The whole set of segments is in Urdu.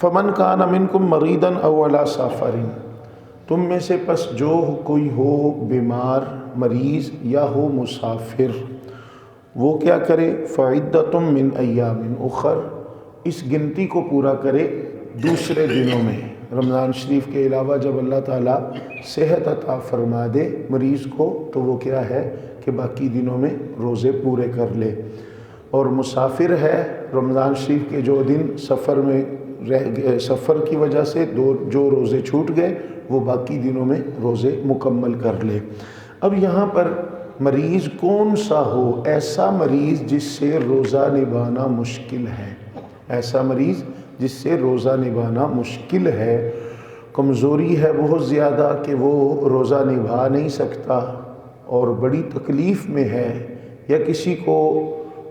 فمن کان منکم مریضا او علی سفر، تم میں سے پس جو کوئی ہو بیمار، مریض یا ہو مسافر، وہ کیا کرے؟ فعدۃ من ایام اخر، اس گنتی کو پورا کرے دوسرے دنوں میں۔ رمضان شریف کے علاوہ جب اللہ تعالیٰ صحت عطا فرما دے مریض کو تو وہ کیا ہے کہ باقی دنوں میں روزے پورے کر لے۔ اور مسافر ہے، رمضان شریف کے جو دن سفر میں سفر کی وجہ سے جو روزے چھوٹ گئے وہ باقی دنوں میں روزے مکمل کر لے۔ اب یہاں پر مریض کون سا ہو؟ ایسا مریض جس سے روزہ نبھانا مشکل ہے، ایسا مریض جس سے روزہ نبھانا مشکل ہے، کمزوری ہے بہت زیادہ کہ وہ روزہ نبھا نہیں سکتا اور بڑی تکلیف میں ہے، یا کسی کو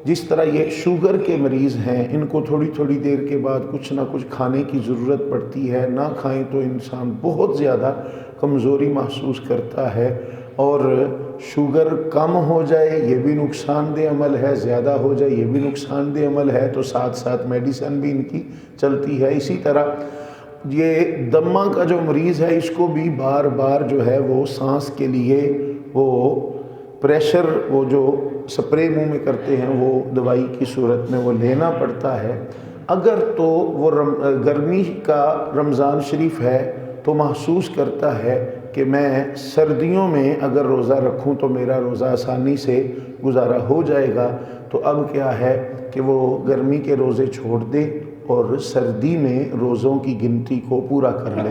جس طرح یہ شوگر کے مریض ہیں، ان کو تھوڑی تھوڑی دیر کے بعد کچھ نہ کچھ کھانے کی ضرورت پڑتی ہے، نہ کھائیں تو انسان بہت زیادہ کمزوری محسوس کرتا ہے، اور شوگر کم ہو جائے یہ بھی نقصان دہ عمل ہے، زیادہ ہو جائے یہ بھی نقصان دہ عمل ہے، تو ساتھ ساتھ میڈیسن بھی ان کی چلتی ہے۔ اسی طرح یہ دمہ کا جو مریض ہے اس کو بھی بار بار جو ہے وہ سانس کے لیے وہ پریشر، وہ جو سپرے منہ میں کرتے ہیں وہ دوائی کی صورت میں وہ لینا پڑتا ہے۔ اگر تو وہ گرمی کا رمضان شریف ہے تو محسوس کرتا ہے کہ میں سردیوں میں اگر روزہ رکھوں تو میرا روزہ آسانی سے گزارا ہو جائے گا، تو اب کیا ہے کہ وہ گرمی کے روزے چھوڑ دے اور سردی میں روزوں کی گنتی کو پورا کر لے۔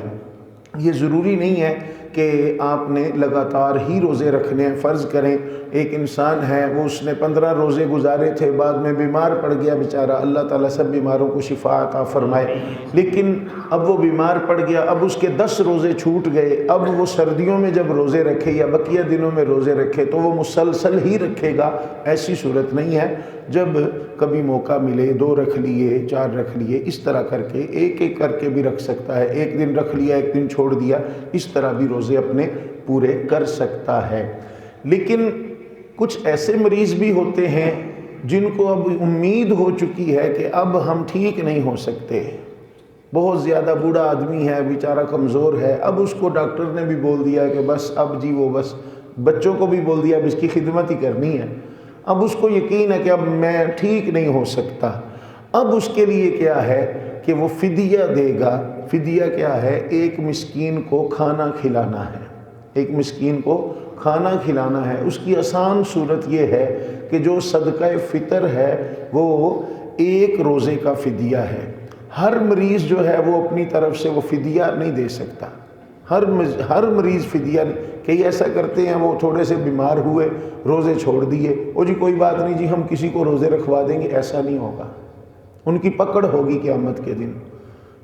یہ ضروری نہیں ہے کہ آپ نے لگاتار ہی روزے رکھنے ہیں۔ فرض کریں ایک انسان ہے، وہ اس نے 15 روزے گزارے تھے، بعد میں بیمار پڑ گیا بیچارہ، اللہ تعالیٰ سب بیماروں کو شفا عطا فرمائے، لیکن اب وہ بیمار پڑ گیا، اب اس کے 10 روزے چھوٹ گئے، اب وہ سردیوں میں جب روزے رکھے یا بقیہ دنوں میں روزے رکھے تو وہ مسلسل ہی رکھے گا؟ ایسی صورت نہیں ہے۔ جب کبھی موقع ملے 2 رکھ لیے، 4 رکھ لیے، اس طرح کر کے ایک ایک کر کے بھی رکھ سکتا ہے، ایک دن رکھ لیا ایک دن چھوڑ دیا، اس طرح بھی روزے اپنے پورے کر سکتا ہے۔ لیکن کچھ ایسے مریض بھی ہوتے ہیں جن کو اب امید ہو چکی ہے کہ اب ہم ٹھیک نہیں ہو سکتے، بہت زیادہ بوڑھا آدمی ہے بیچارہ، کمزور ہے، اب اس کو ڈاکٹر نے بھی بول دیا کہ بس اب جی وہ بس، بچوں کو بھی بول دیا اب اس کی خدمت ہی کرنی ہے، اب اس کو یقین ہے کہ اب میں ٹھیک نہیں ہو سکتا۔ اب اس کے لیے کیا ہے کہ وہ فدیہ دے گا۔ فدیہ کیا ہے؟ ایک مسکین کو کھانا کھلانا ہے، ایک مسکین کو کھانا کھلانا ہے۔ اس کی آسان صورت یہ ہے کہ جو صدقہ فطر ہے وہ ایک روزے کا فدیہ ہے۔ ہر مریض جو ہے وہ اپنی طرف سے وہ فدیہ نہیں دے سکتا، ہر مریض فدیہ نہیں۔ کئی ایسا کرتے ہیں، وہ تھوڑے سے بیمار ہوئے، روزے چھوڑ دیے، او جی کوئی بات نہیں جی ہم کسی کو روزے رکھوا دیں گے، ایسا نہیں ہوگا۔ ان کی پکڑ ہوگی قیامت کے دن۔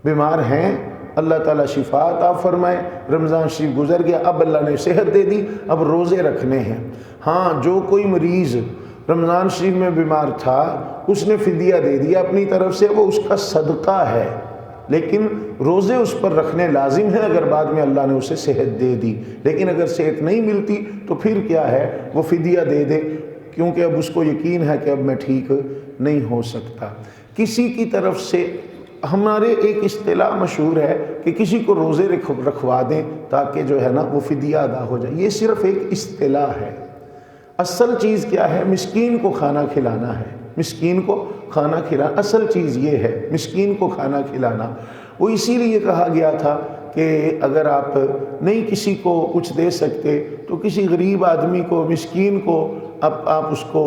بیمار ہیں، اللہ تعالیٰ شفا عطا فرمائے، رمضان شریف گزر گیا، اب اللہ نے صحت دے دی، اب روزے رکھنے ہیں۔ ہاں، جو کوئی مریض رمضان شریف میں بیمار تھا اس نے فدیہ دے دیا اپنی طرف سے، وہ اس کا صدقہ ہے، لیکن روزے اس پر رکھنے لازم ہیں اگر بعد میں اللہ نے اسے صحت دے دی۔ لیکن اگر صحت نہیں ملتی تو پھر کیا ہے، وہ فدیہ دے دے، کیونکہ اب اس کو یقین ہے کہ اب میں ٹھیک نہیں ہو سکتا۔ کسی کی طرف سے ہمارے ایک اصطلاح مشہور ہے کہ کسی کو روزے رکھوا دیں تاکہ جو ہے نا وہ فدیہ ادا ہو جائے، یہ صرف ایک اصطلاح ہے۔ اصل چیز کیا ہے؟ مسکین کو کھانا کھلانا ہے، مسکین کو کھانا کھلانا، اصل چیز یہ ہے مسکین کو کھانا کھلانا۔ وہ اسی لیے کہا گیا تھا کہ اگر آپ نہیں کسی کو کچھ دے سکتے تو کسی غریب آدمی کو، مسکین کو آپ اس کو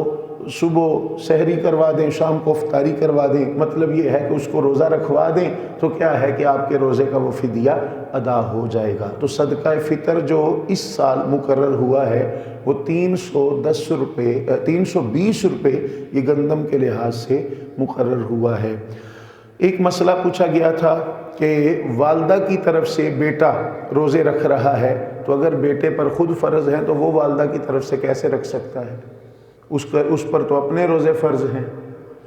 صبح سحری کروا دیں، شام کو افطاری کروا دیں، مطلب یہ ہے کہ اس کو روزہ رکھوا دیں تو کیا ہے کہ آپ کے روزے کا وہ فدیہ ادا ہو جائے گا۔ تو صدقہ فطر جو اس سال مقرر ہوا ہے وہ 320 روپے یہ گندم کے لحاظ سے مقرر ہوا ہے۔ ایک مسئلہ پوچھا گیا تھا کہ والدہ کی طرف سے بیٹا روزے رکھ رہا ہے تو اگر بیٹے پر خود فرض ہے تو وہ والدہ کی طرف سے کیسے رکھ سکتا ہے؟ اس پر تو اپنے روزے فرض ہیں،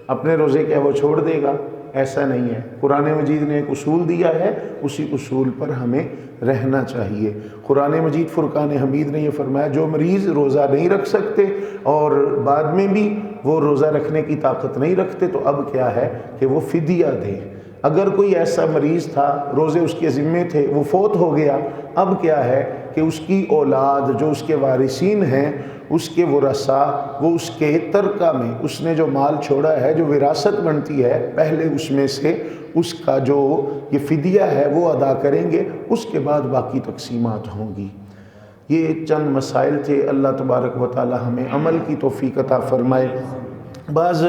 اپنے روزے کیا وہ چھوڑ دے گا؟ ایسا نہیں ہے۔ قرآن مجید نے ایک اصول دیا ہے، اسی اصول پر ہمیں رہنا چاہیے۔ قرآن مجید فرقان حمید نے یہ فرمایا جو مریض روزہ نہیں رکھ سکتے اور بعد میں بھی وہ روزہ رکھنے کی طاقت نہیں رکھتے تو اب کیا ہے کہ وہ فدیہ دیں۔ اگر کوئی ایسا مریض تھا روزے اس کے ذمے تھے، وہ فوت ہو گیا، اب کیا ہے کہ اس کی اولاد جو اس کے وارثین ہیں، اس کے ورثاء، وہ اس کے ترکہ میں اس نے جو مال چھوڑا ہے، جو وراثت بنتی ہے، پہلے اس میں سے اس کا جو یہ فدیہ ہے وہ ادا کریں گے، اس کے بعد باقی تقسیمات ہوں گی۔ یہ چند مسائل تھے، اللہ تبارک و تعالی ہمیں عمل کی توفیق عطا فرمائے۔ بعض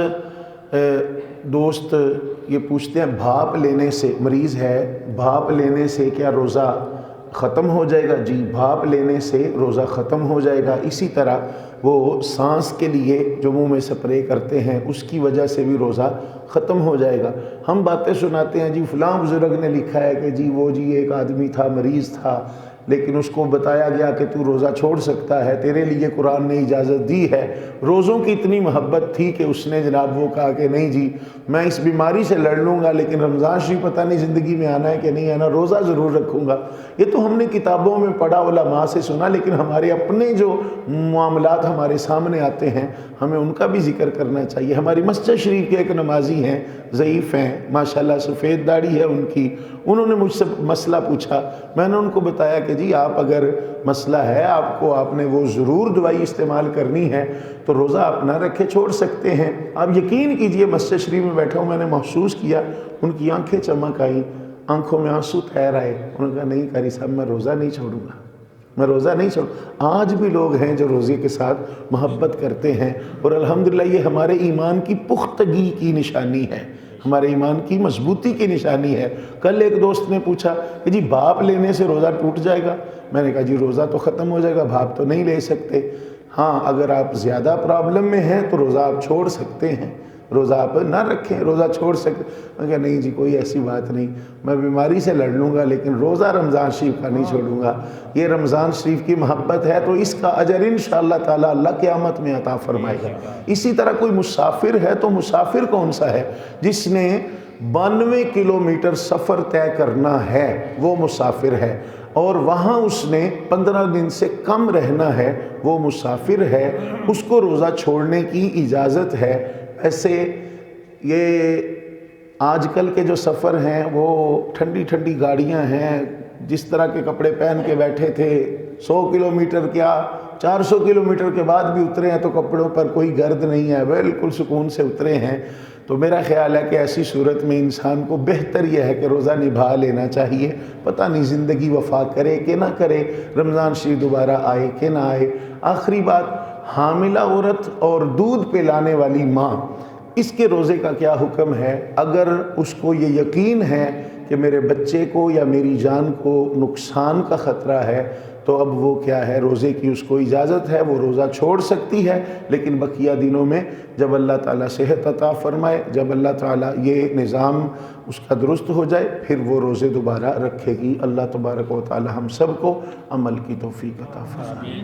دوست یہ پوچھتے ہیں بھاپ لینے سے، مریض ہے، بھاپ لینے سے کیا روزہ ختم ہو جائے گا؟ جی، بھاپ لینے سے روزہ ختم ہو جائے گا۔ اسی طرح وہ سانس کے لیے جو منہ میں سپرے کرتے ہیں اس کی وجہ سے بھی روزہ ختم ہو جائے گا۔ ہم باتیں سناتے ہیں جی فلاں بزرگ نے لکھا ہے کہ جی وہ جی ایک آدمی تھا، مریض تھا، لیکن اس کو بتایا گیا کہ تو روزہ چھوڑ سکتا ہے، تیرے لیے قرآن نے اجازت دی ہے۔ روزوں کی اتنی محبت تھی کہ اس نے جناب وہ کہا کہ نہیں جی میں اس بیماری سے لڑ لوں گا، لیکن رمضان شریف پتہ نہیں زندگی میں آنا ہے کہ نہیں آنا، روزہ ضرور رکھوں گا۔ یہ تو ہم نے کتابوں میں پڑھا، علماء سے سنا، لیکن ہمارے اپنے جو معاملات ہمارے سامنے آتے ہیں ہمیں ان کا بھی ذکر کرنا چاہیے۔ ہماری مسجد شریف کے ایک نمازی ہیں، ضعیف ہیں ماشاءاللہ، سفید داڑھی ہے ان کی، انہوں نے مجھ سے مسئلہ پوچھا، میں نے ان کو بتایا کہ جی آپ اگر مسئلہ ہے آپ نے وہ ضرور دوائی استعمال کرنی ہے تو روزہ آپ نہ رکھے، چھوڑ سکتے ہیں۔ آپ یقین کیجئے مسجد شریف میں بیٹھا ہوں، میں نے محسوس کیا ان کی آنکھیں چمک آئیں، آنکھوں میں آنسو تیر آئے۔ انہوں نے کہا نہیں قاری صاحب میں روزہ نہیں چھوڑوں گا، میں روزہ نہیں چھوڑوں۔ آج بھی لوگ ہیں جو روزے کے ساتھ محبت کرتے ہیں، اور الحمدللہ یہ ہمارے ایمان کی پختگی کی نشانی ہے، ہمارے ایمان کی مضبوطی کی نشانی ہے۔ کل ایک دوست نے پوچھا کہ جی بھاپ لینے سے روزہ ٹوٹ جائے گا؟ میں نے کہا جی روزہ تو ختم ہو جائے گا، بھاپ تو نہیں لے سکتے۔ ہاں اگر آپ زیادہ پرابلم میں ہیں تو روزہ آپ چھوڑ سکتے ہیں، روزہ آپ نہ رکھیں، روزہ چھوڑ سکتے۔ میں کہا نہیں جی کوئی ایسی بات نہیں، میں بیماری سے لڑ لوں گا لیکن روزہ رمضان شریف کا نہیں چھوڑوں گا۔ یہ رمضان شریف کی محبت ہے تو اس کا اجر انشاءاللہ تعالی اللہ قیامت میں عطا فرمائے گا۔ اسی طرح کوئی مسافر ہے تو مسافر کون سا ہے؟ جس نے 92 کلومیٹر سفر طے کرنا ہے وہ مسافر ہے، اور وہاں اس نے 15 دن سے کم رہنا ہے وہ مسافر ہے، اس کو روزہ چھوڑنے کی اجازت ہے۔ ایسے یہ آج کل کے جو سفر ہیں وہ ٹھنڈی ٹھنڈی گاڑیاں ہیں، جس طرح کے کپڑے پہن کے بیٹھے تھے، 100 کلومیٹر کیا 400 کلومیٹر کے بعد بھی اترے ہیں تو کپڑوں پر کوئی گرد نہیں ہے، بالکل سکون سے اترے ہیں۔ تو میرا خیال ہے کہ ایسی صورت میں انسان کو بہتر یہ ہے کہ روزہ نبھا لینا چاہیے، پتہ نہیں زندگی وفا کرے کہ نہ کرے، رمضان شریف دوبارہ آئے کہ نہ آئے۔ آخری بات، حاملہ عورت اور دودھ پلانے والی ماں، اس کے روزے کا کیا حکم ہے؟ اگر اس کو یہ یقین ہے کہ میرے بچے کو یا میری جان کو نقصان کا خطرہ ہے تو اب وہ کیا ہے، روزے کی اس کو اجازت ہے، وہ روزہ چھوڑ سکتی ہے، لیکن بقیہ دنوں میں جب اللہ تعالیٰ صحت عطا فرمائے، جب اللہ تعالیٰ یہ نظام اس کا درست ہو جائے پھر وہ روزے دوبارہ رکھے گی۔ اللہ تبارک و تعالیٰ ہم سب کو عمل کی توفیق عطا فرمائے۔